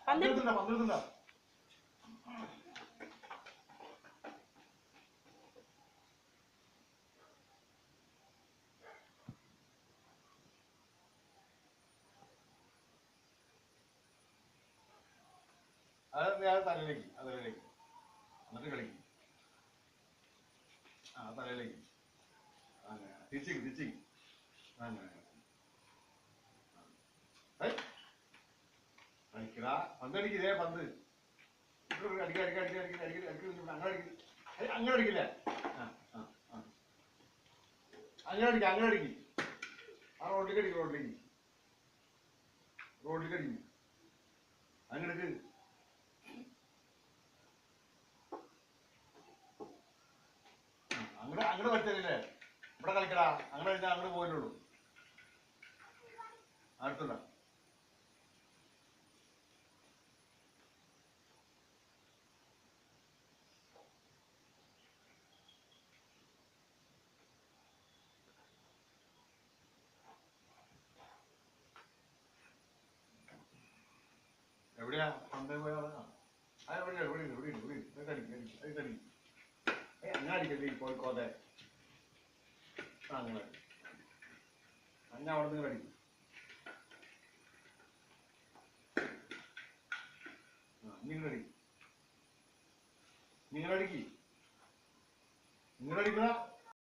പന്തെടുത്തുണ്ടോ പന്തെടുത്തുണ്ടോ അത് ഞാൻ തലയിലേക്ക് തലയിലേക്ക് എന്നിട്ട് കളിക്കും ആ തലയിലേക്ക് അങ്ങനെ തിരിച്ചിങ് അങ്ങനെ കളിക്കടാ പന്ത് അടിക്കില്ലേ പന്ത് അങ്ങനെ അടിക്കില്ല അങ്ങനെ അടിക്കും ആ റോഡിലേക്ക് അടിക്കും റോഡിലേക്ക് അടിക്കും അങ്ങനെ എടുക്ക് അങ്ങോട്ട് കളിച്ചല്ലേ ഇവിടെ കളിക്കടാ അങ്ങനെ കഴിഞ്ഞാൽ അങ്ങോട്ട് പോയിട്ടുള്ളൂ അടുത്തുണ്ടോ എവിടെയാ പന്തേ പോയ അങ്ങനെ അടിക്കല്ലേ കോഴിക്കോട്ടെ അങ്ങനെ അങ്ങനെ അവിടെ നിന്ന് അടിക്കും നിങ്ങളടിക്കും നിങ്ങളടിക്കുക